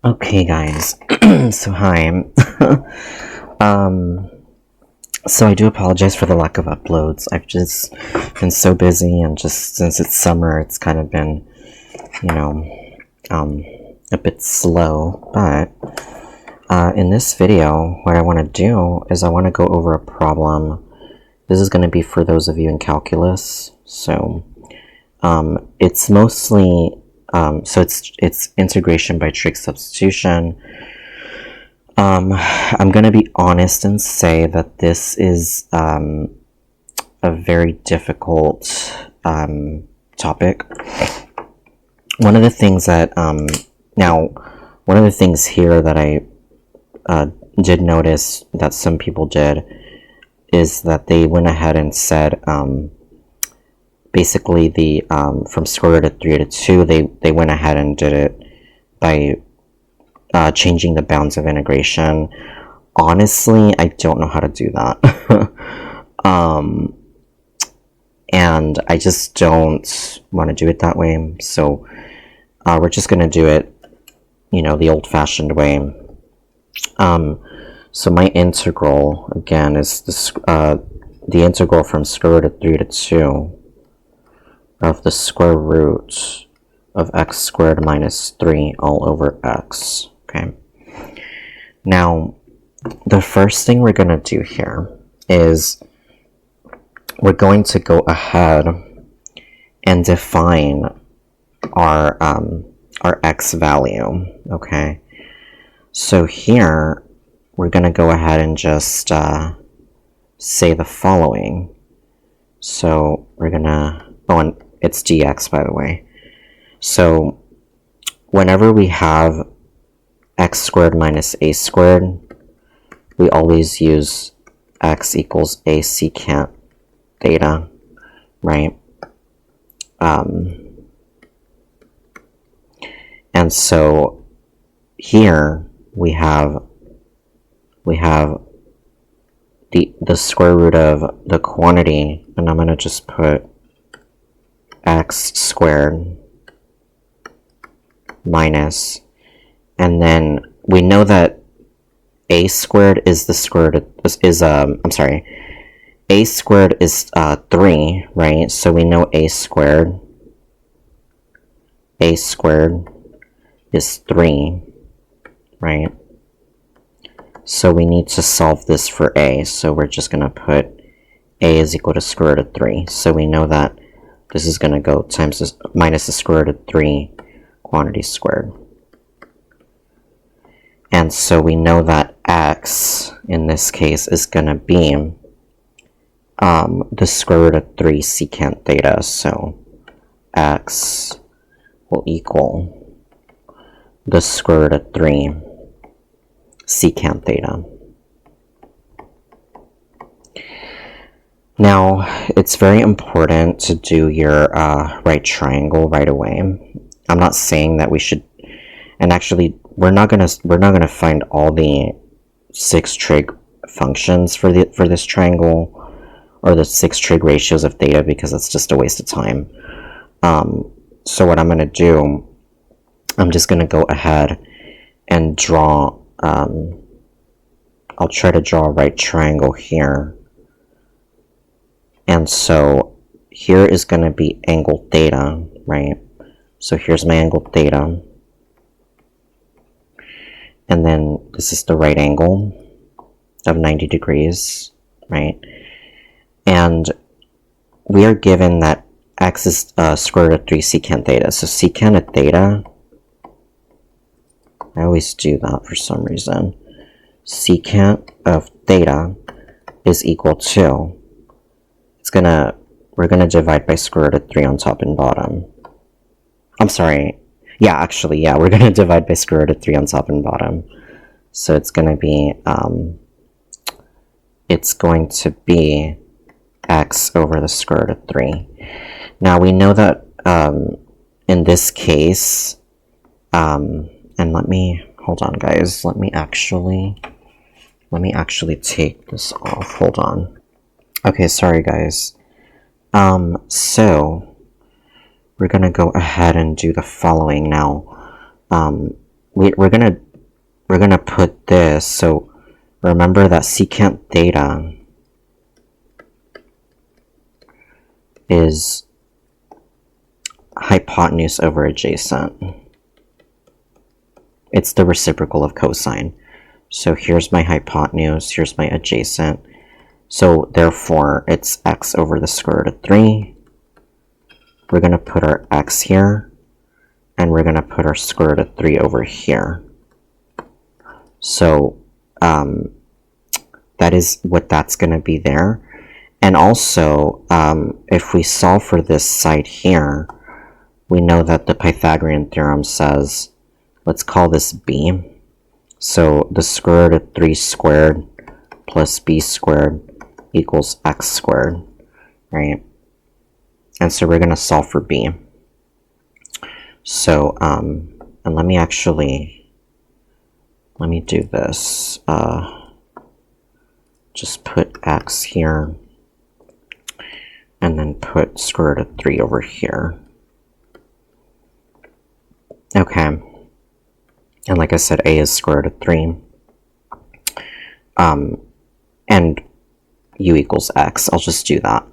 Okay, guys. So hi. um, so I do apologize for the lack of uploads. I've just been so busy, and just since it's summer, it's kind of been, you know, um, a bit slow. But in this video, what I want to do is I want to go over a problem. This is going to be for those of you in calculus. So it's mostly it's integration by trig substitution. I'm going to be honest and say that this is a very difficult topic. One of the things that, one of the things here that I did notice that some people did is that they went ahead and said, basically the, from square root of 3 to 2, they went ahead and did it by changing the bounds of integration. Honestly, I don't know how to do that. And I just don't want to do it that way. So we're just going to do it, the old-fashioned way. So my integral, again, is the integral from square root of 3 to 2 of the square root of x squared minus 3 all over x. Okay. Now, the first thing we're going to do here is we're going to go ahead and define our x value. Okay. So here we're going to go ahead and just say the following. So we're going to, and it's dx, by the way. So whenever we have x squared minus a squared, we always use x equals a secant theta, right? And so here we have the square root of the quantity, and I'm going to just put x squared minus, and then we know that a squared is the square root a squared is 3, right? So we know a squared is 3, right? So we need to solve this for a, so we're just going to put a is equal to square root of 3. So we know that this is going to go times this, minus the square root of 3 quantity squared. And so we know that x, in this case, is going to be the square root of 3 secant theta. So x will equal the square root of 3 secant theta. Now, it's very important to do your right triangle right away. I'm not saying that we should, and actually, we're not gonna find all the 6 trig functions for this triangle, or the 6 trig ratios of theta, because it's just a waste of time. So what I'm gonna do, I'm just gonna go ahead and draw. I'll try to draw a right triangle here. And so here is going to be angle theta, right? So here's my angle theta. And then this is the right angle of 90 degrees, right? And we are given that x is square root of 3 secant theta. So secant of theta, I always do that for some reason. Secant of theta is equal to, we're gonna divide by square root of 3 on top and bottom. I'm sorry. Yeah, actually, yeah, we're gonna divide by square root of 3 on top and bottom. So it's gonna be x over the square root of 3. Now we know that in this case, and hold on, guys. Let me actually take this off. Hold on. Okay, sorry, guys. So we're gonna go ahead and do the following now. we're gonna put this, so remember that secant theta is hypotenuse over adjacent. It's the reciprocal of cosine. So here's my hypotenuse, here's my adjacent. So therefore it's x over the square root of 3. We're going to put our x here, and we're going to put our square root of 3 over here. So that is what that's going to be there. And also, if we solve for this side here, we know that the Pythagorean theorem says, let's call this b. So the square root of 3 squared plus b squared equals x squared, right? And so we're going to solve for b. So, and let me do this. Just put x here, and then put square root of 3 over here. Okay. And like I said, a is square root of 3. And u equals x. I'll just do that.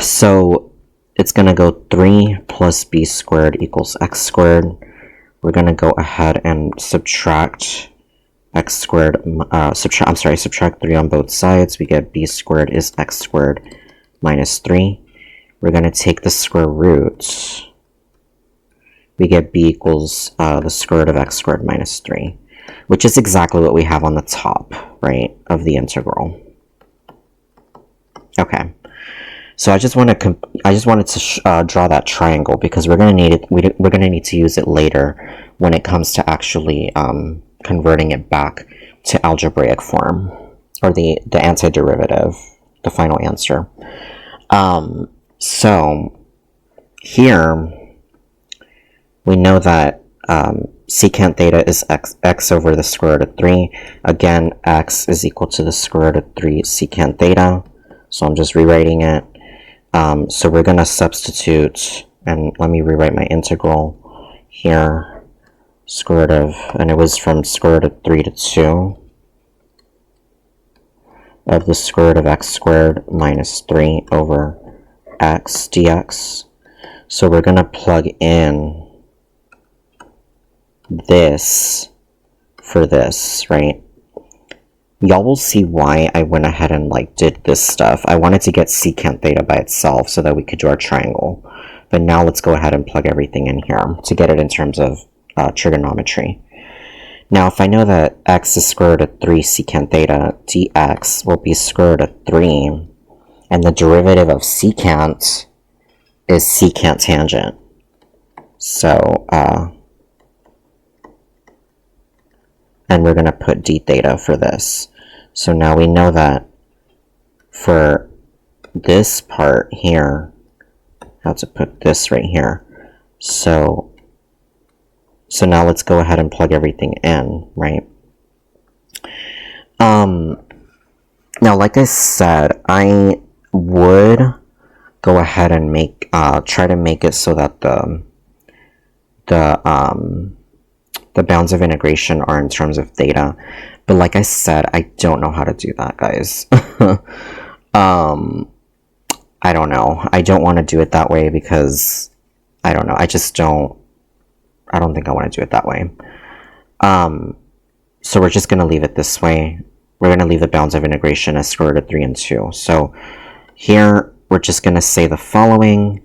So it's going to go 3 plus b squared equals x squared. We're going to go ahead and subtract x squared, subtract 3 on both sides. We get b squared is x squared minus 3. We're going to take the square root. We get b equals the square root of x squared minus 3, which is exactly what we have on the top, right, of the integral. Okay, so I just wanted to draw that triangle because we're going to need it. We're going to need to use it later when it comes to actually converting it back to algebraic form, or the antiderivative, the final answer. So here we know that secant theta is x over the square root of 3. Again, x is equal to the square root of 3 secant theta. So I'm just rewriting it. So we're going to substitute, and let me rewrite my integral here. Square root of, and it was from square root of 3 to 2 of the square root of x squared minus 3 over x dx. So we're going to plug in this for this, right? Y'all will see why I went ahead and did this stuff. I wanted to get secant theta by itself so that we could draw a triangle. But now let's go ahead and plug everything in here to get it in terms of trigonometry. Now if I know that x is square root of 3 secant theta, dx will be square root of 3, and the derivative of secant is secant tangent. So, and we're going to put d theta for this. So now we know that for this part here, how to put this right here. So now let's go ahead and plug everything in, right? Now, like I said, I would go ahead and try to make it so that the bounds of integration are in terms of theta, but like I said, I don't know how to do that, guys. I don't know. I don't want to do it that way because I don't know. I don't think I want to do it that way. So we're just going to leave it this way. We're going to leave the bounds of integration as square root of 3 and 2. So here we're just going to say the following.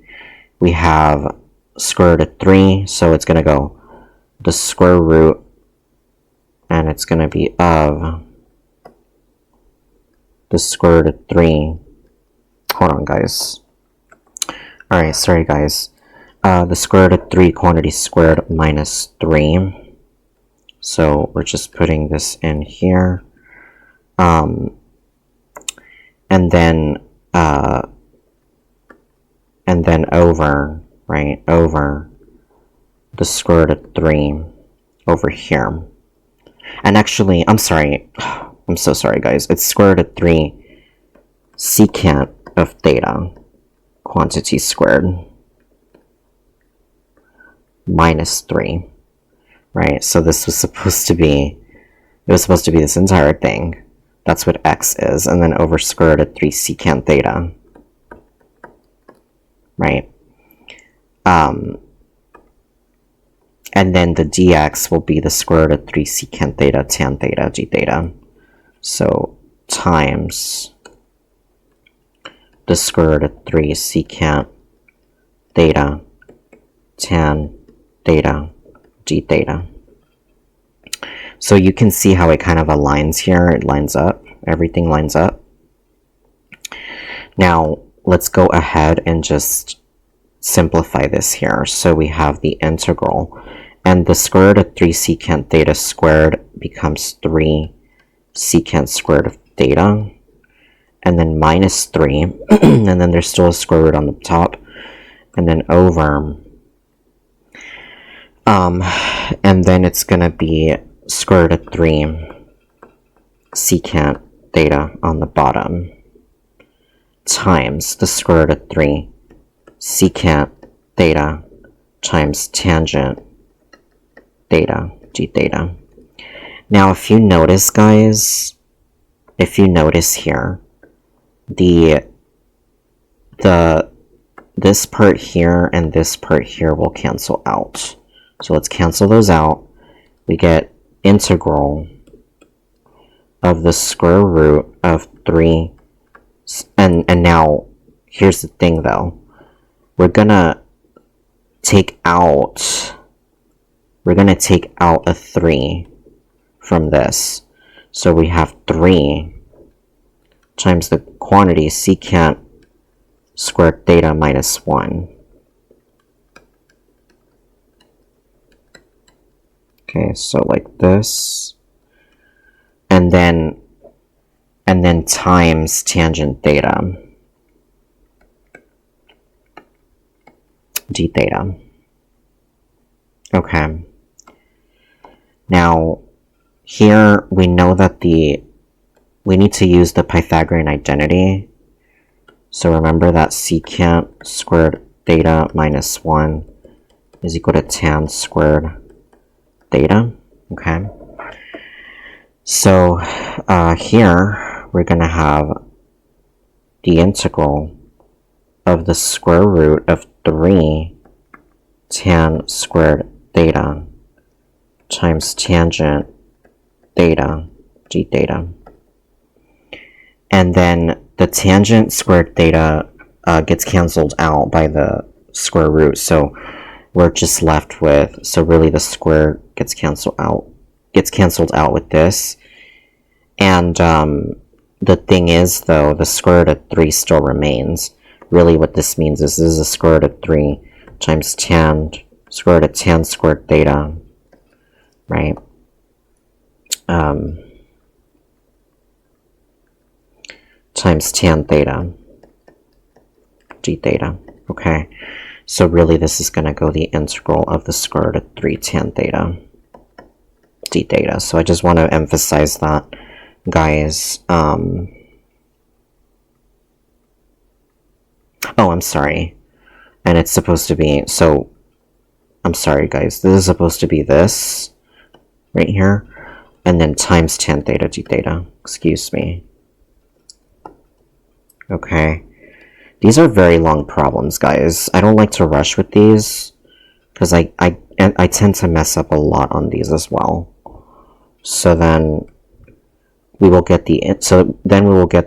We have square root of 3, so it's going to go the square root, and it's going to be of the square root of 3. Hold on, guys. Alright, sorry, guys. The square root of 3 quantity squared minus 3. So we're just putting this in here. And then over, right, over the square root of 3 over here. And actually, I'm sorry. I'm so sorry, guys. It's square root of 3 secant of theta quantity squared minus 3. right? So this was supposed to be, it was supposed to be this entire thing. That's what x is, and then over square root of 3 secant theta, right? And then the dx will be the square root of 3 secant theta tan theta d theta. So times the square root of 3 secant theta tan theta d theta. So you can see how it kind of aligns here. It lines up. Everything lines up. Now, let's go ahead and just simplify this here. So we have the integral, and the square root of 3 secant theta squared becomes 3 secant squared of theta, and then minus 3, and then there's still a square root on the top, and then over, and then it's going to be square root of 3 secant theta on the bottom times the square root of 3 secant theta times tangent theta d theta. Now if you notice, guys, if you notice here, this part here and this part here will cancel out. So let's cancel those out. We get integral of the square root of 3, and now here's the thing though, we're gonna take out a 3 from this, so we have 3 times the quantity secant squared theta minus 1. Okay, so like this, and then times tangent theta d theta. Okay. Now here we know that we need to use the Pythagorean identity. So remember that secant squared theta minus 1 is equal to tan squared theta. Okay. So here we're going to have the integral of the square root of 3 tan squared theta times tangent theta d theta. And then the tangent squared theta gets canceled out by the square root, so we're just left with, so really the square gets canceled out with this. And the thing is though, the square root of 3 still remains. Really what this means is this is the square root of 3 times square root of tan squared theta, right? Times tan theta d theta. Okay, so really this is going to go the integral of the square root of 3 tan theta d theta. So I just want to emphasize that, guys. Oh, I'm sorry. And it's supposed to be, so I'm sorry guys, this is supposed to be this right here, and then times tan theta d theta. Excuse me. Okay, these are very long problems, guys. I don't like to rush with these because I tend to mess up a lot on these as well. So then we will get the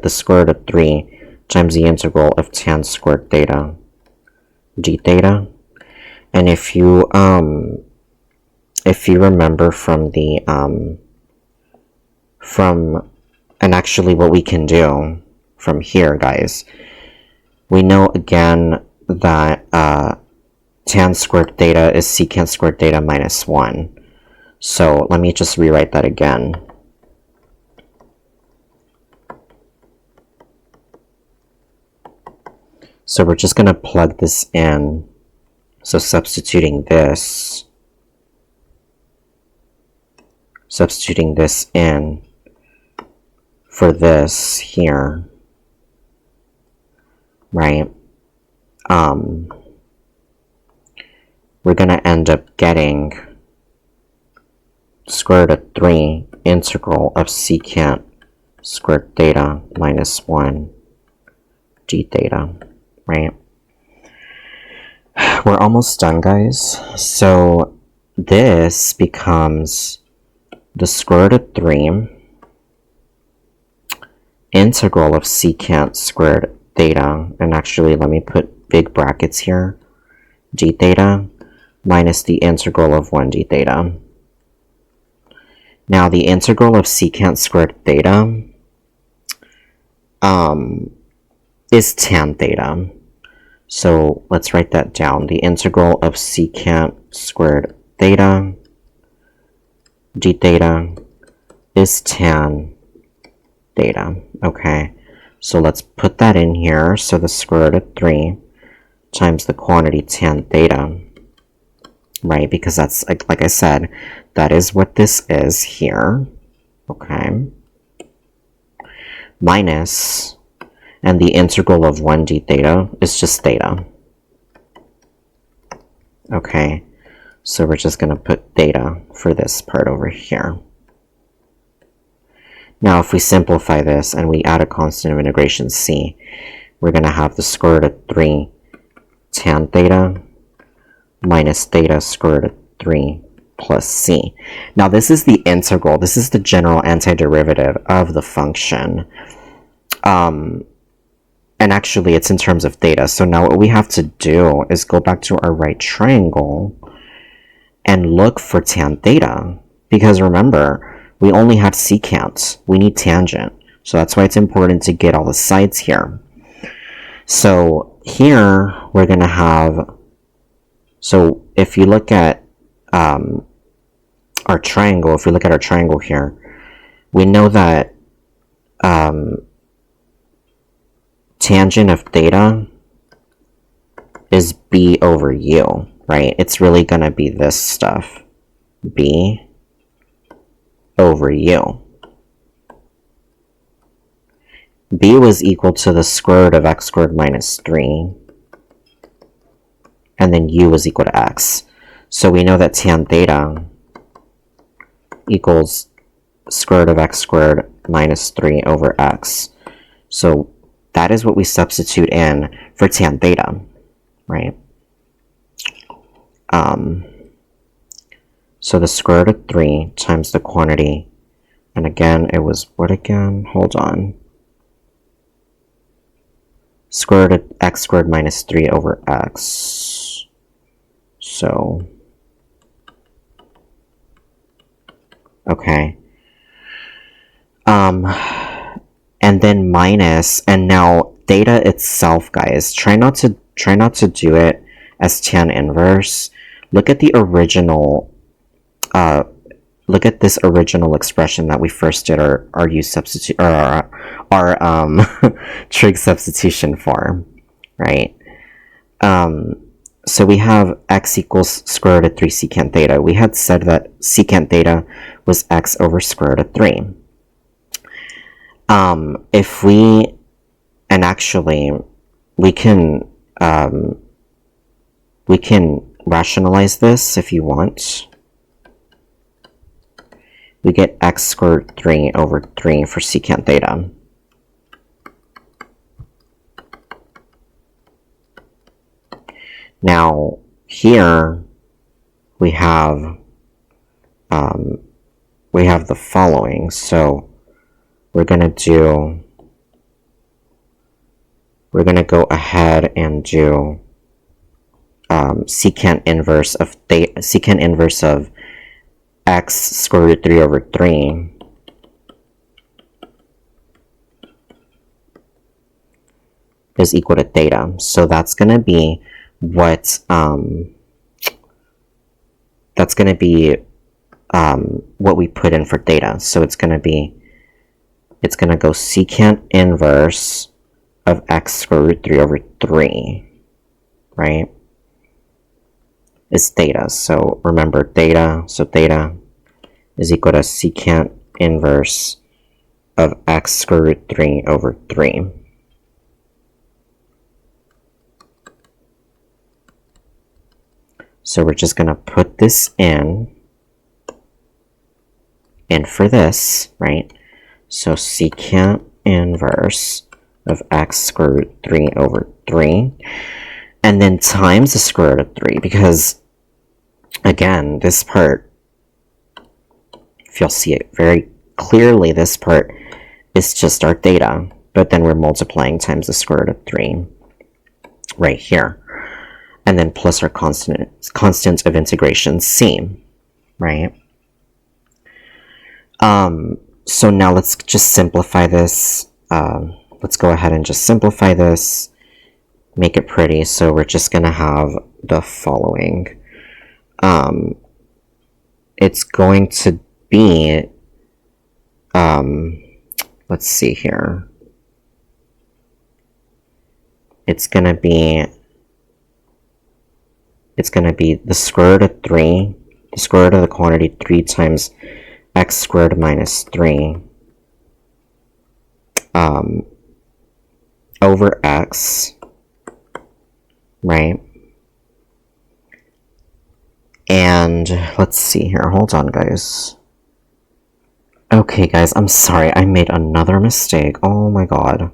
square root of 3 times the integral of tan squared theta d theta. And if you remember from the and actually what we can do from here, guys, we know again that tan squared theta is secant squared theta minus 1. So let me just rewrite that again. So we're just going to plug this in. So substituting this in for this here, right? We're going to end up getting square root of 3 integral of secant squared theta minus 1 d theta, right? We're almost done, guys. So this becomes the square root of 3 integral of secant squared theta, and actually let me put big brackets here, d theta minus the integral of 1 d theta. Now the integral of secant squared theta is tan theta. So let's write that down. The integral of secant squared theta d theta is tan theta. Okay, so let's put that in here. So the square root of 3 times the quantity tan theta, right? Because that's, like I said, that is what this is here. Okay. Minus, and the integral of 1 d theta is just theta. Okay, so we're just going to put theta for this part over here. Now if we simplify this and we add a constant of integration c, we're going to have the square root of 3 tan theta minus theta square root of 3 plus c. Now this is the integral. This is the general antiderivative of the function. And actually it's in terms of theta. So now what we have to do is go back to our right triangle and look for tan theta. Because remember, we only have secant. We need tangent. So that's why it's important to get all the sides here. So here we're going to have, so if you look at our triangle, if we look at our triangle here, we know that tangent of theta is b over u, right? It's really going to be this stuff, b over u. b was equal to the square root of x squared minus 3, and then u was equal to x. So we know that tan theta equals square root of x squared minus 3 over x. So that is what we substitute in for tan theta, right? So the square root of 3 times the quantity, and again, it was what again? Hold on. Square root of x squared minus 3 over x. So, okay. And then minus, and now theta itself, guys, try not to do it as tan inverse. Look at the original, look at this original expression that we first did our u substitute, or our trig substitution for, right? So we have x equals square root of 3 secant theta. We had said that secant theta was x over square root of 3. If we, and actually, we can rationalize this if you want. We get x squared 3 over 3 for secant theta. Now, here, we have the following. So, we're going to go ahead and do secant inverse of x square root 3 over 3 is equal to theta. So that's going to be what what we put in for theta. So it's going to go secant inverse of x square root 3 over 3, right, is theta. So remember theta, so theta is equal to secant inverse of x square root 3 over 3. So we're just going to put this in, in for this, right? So secant inverse of x square root 3 over 3, and then times the square root of 3, because, again, this part, if you'll see it very clearly, this part is just our theta, but then we're multiplying times the square root of 3 right here. And then plus our constant of integration, c, right? So now let's just simplify this. Let's go ahead and just simplify this, make it pretty. So we're just going to have the following. It's going to be, let's see here. It's going to be the square root of 3, the square root of the quantity 3 times x squared minus 3 over x, right? And let's see here. Hold on, guys. Okay, guys, I'm sorry. I made another mistake. Oh my god.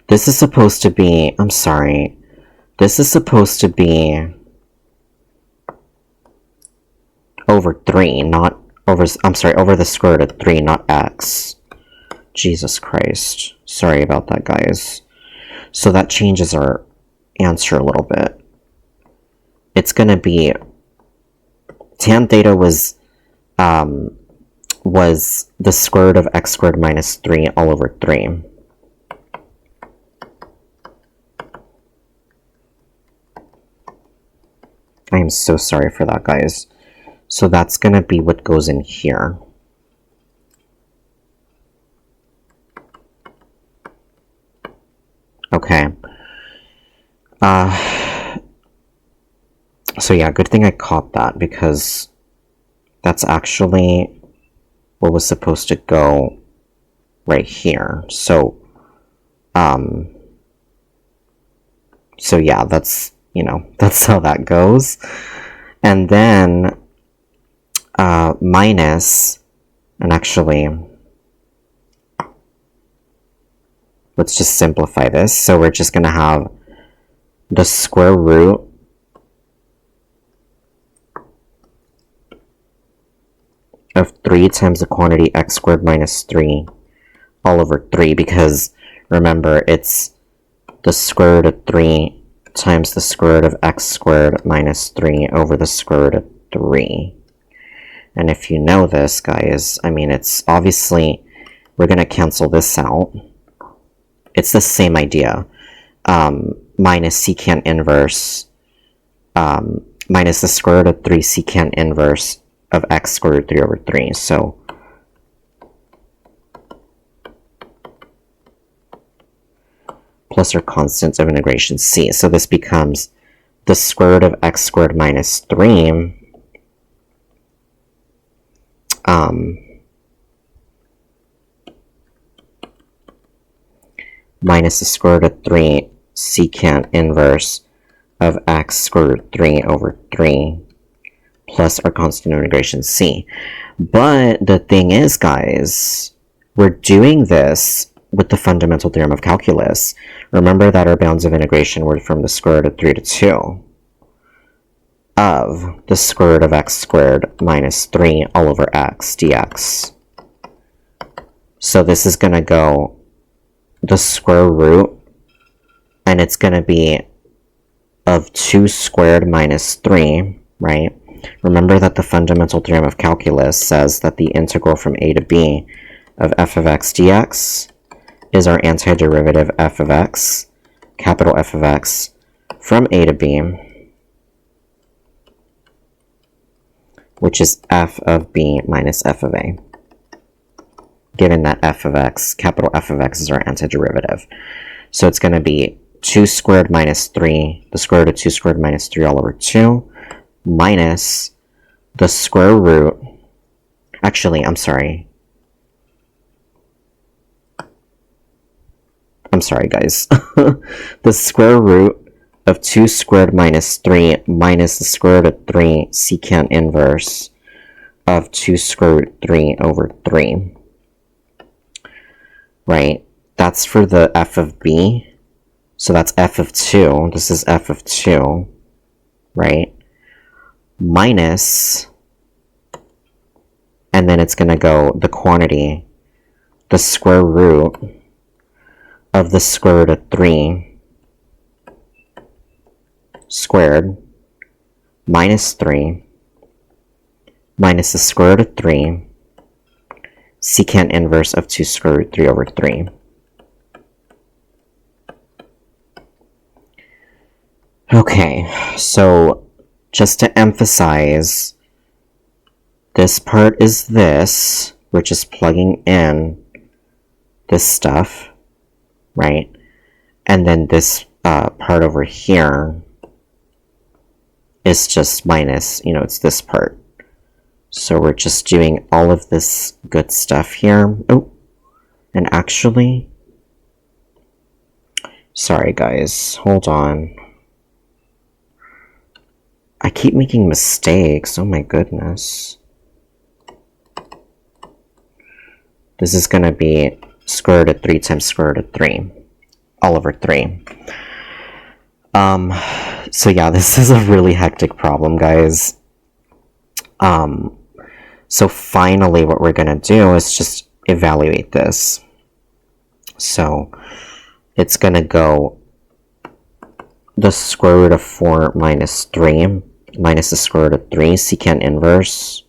This is supposed to be... I'm sorry. This is supposed to be over 3, not over... I'm sorry, over the square root of 3, not x. Jesus Christ. Sorry about that, guys. So that changes our answer a little bit. It's going to be... tan theta was the square root of x squared minus 3 all over 3. I am so sorry for that, guys. So that's going to be what goes in here. Okay. So yeah, good thing I caught that, because that's actually what was supposed to go right here. So, so yeah, that's, you know, that's how that goes. And then, minus, and actually, let's just simplify this. So we're just going to have the square root of 3 times the quantity x squared minus 3 all over 3, because remember, it's the square root of 3 times the square root of x squared minus 3 over the square root of 3. And if you know this, guys, I mean, it's obviously, we're going to cancel this out. It's the same idea. Minus secant inverse, minus the square root of 3 secant inverse of x squared root 3 over 3. So plus our constant of integration c. So this becomes the square root of x squared minus 3 minus the square root of 3 secant inverse of x squared root 3 over 3 plus our constant of integration c. But the thing is, guys, we're doing this with the fundamental theorem of calculus. Remember that our bounds of integration were from the square root of 3 to 2 of the square root of x squared minus 3 all over x dx. So this is going to go the square root, and it's going to be of 2 squared minus 3, right? Remember that the fundamental theorem of calculus says that the integral from a to b of f of x dx is our antiderivative f of x, capital F of x, from a to b, which is f of b minus f of a, given that f of x, capital F of x, is our antiderivative. So it's going to be 2 squared minus 3, the square root of 2 squared minus 3 all over 2, minus the square root, actually, I'm sorry, guys, the square root of 2 squared minus 3 minus the square root of 3 secant inverse of 2 square root 3 over 3, right? That's for the f of b, so that's f of 2, this is f of 2, right? Minus, and then it's going to go the quantity, the square root of the square root of 3 squared minus 3 minus the square root of 3 secant inverse of 2 square root 3 over 3. Okay, so just to emphasize, this part is this, we're just plugging in this stuff, right? And then this part over here is just minus, you know, it's this part. So we're just doing all of this good stuff here. Oh, and actually, sorry guys, hold on. I keep making mistakes, oh my goodness. This is going to be square root of 3 times square root of 3, all over 3. So yeah, this is a really hectic problem, guys. So finally what we're going to do is just evaluate this. So it's going to go the square root of 4 minus 3 minus the square root of 3 secant inverse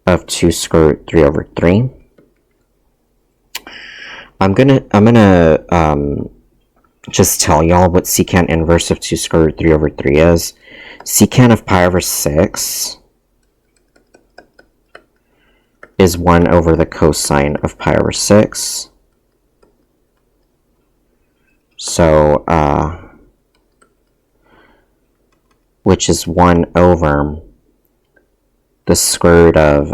of 2 square root 3 over 3. I'm gonna just tell y'all what secant inverse of 2 square root 3 over 3 is. Secant of pi over 6 is 1 over the cosine of pi over 6. So, which is 1 over the square root of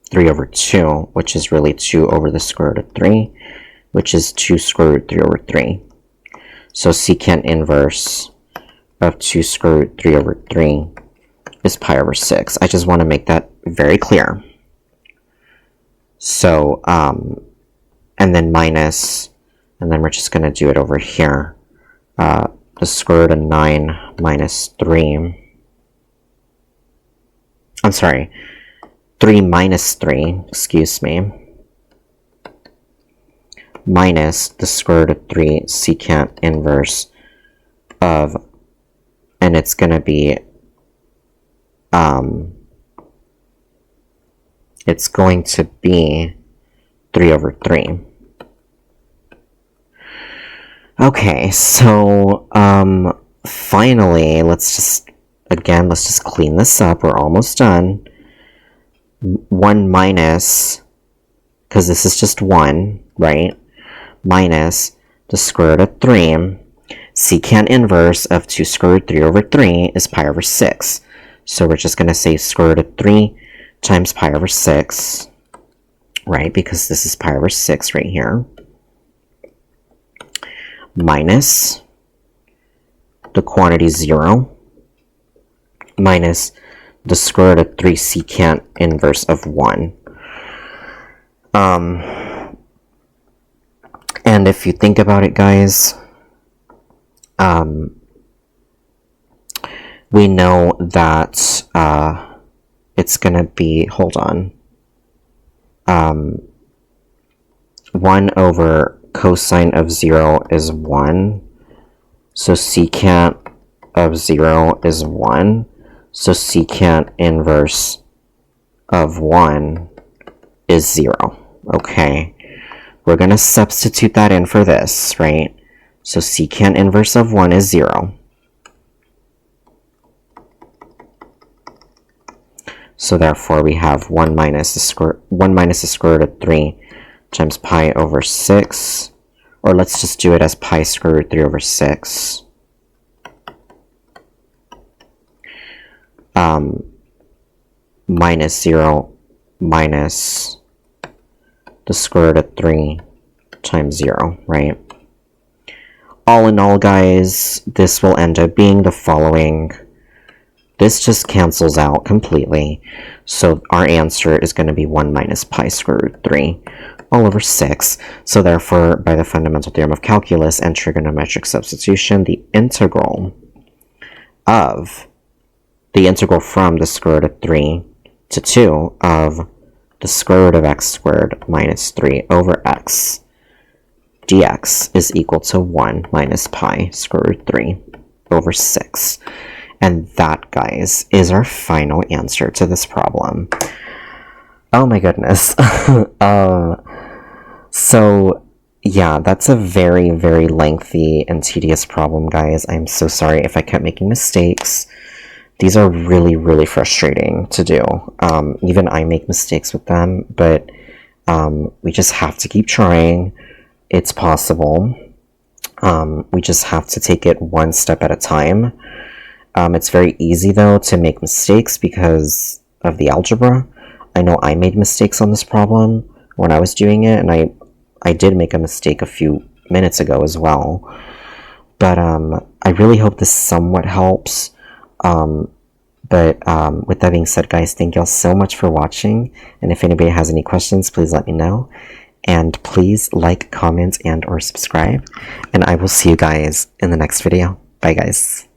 3 over 2, which is really 2 over the square root of 3, which is 2 square root 3 over 3. So secant inverse of 2 square root 3 over 3 is pi over 6. I just want to make that very clear. So, and then minus, and then we're just going to do it over here. The square root of 9 minus 3. I'm sorry, 3 minus 3, excuse me, minus the square root of 3 secant inverse of, and it's going to be, it's going to be 3 over 3. Okay, so, finally, let's just clean this up. We're almost done. 1 minus, because this is just 1, right? Minus the square root of 3. Secant inverse of 2 square root 3 over 3 is pi over 6. So we're just going to say square root of 3 times pi over 6, right? Because this is pi over 6 right here. Minus the quantity 0 minus the square root of 3 secant inverse of 1. And if you think about it, guys, we know that it's going to be, hold on, 1 over cosine of 0 is 1. So secant of 0 is 1. So secant inverse of 1 is 0. Okay. We're going to substitute that in for this, right? So secant inverse of 1 is 0. So therefore we have 1 minus the square root of 3 times pi over 6. Or let's just do it as pi square root 3 over 6. Minus 0 minus the square root of 3 times 0, right? All in all, guys, this will end up being the following. this just cancels out completely. So our answer is going to be 1 minus pi square root 3 all over 6. So therefore, by the fundamental theorem of calculus and trigonometric substitution, the integral from the square root of 3 to 2 of the square root of x squared minus 3 over x dx is equal to 1 minus pi square root 3 over 6. And that, guys, is our final answer to this problem. Oh my goodness. So, yeah, that's a very, very lengthy and tedious problem, guys. I'm so sorry if I kept making mistakes. These are really, really frustrating to do. Even I make mistakes with them, but we just have to keep trying. It's possible. We just have to take it one step at a time. It's very easy, though, to make mistakes because of the algebra. I know I made mistakes on this problem when I was doing it, and I did make a mistake a few minutes ago as well. But I really hope this somewhat helps. But with that being said, guys, thank y'all so much for watching. And if anybody has any questions, please let me know. And please like, comment, and or subscribe. And I will see you guys in the next video. Bye, guys.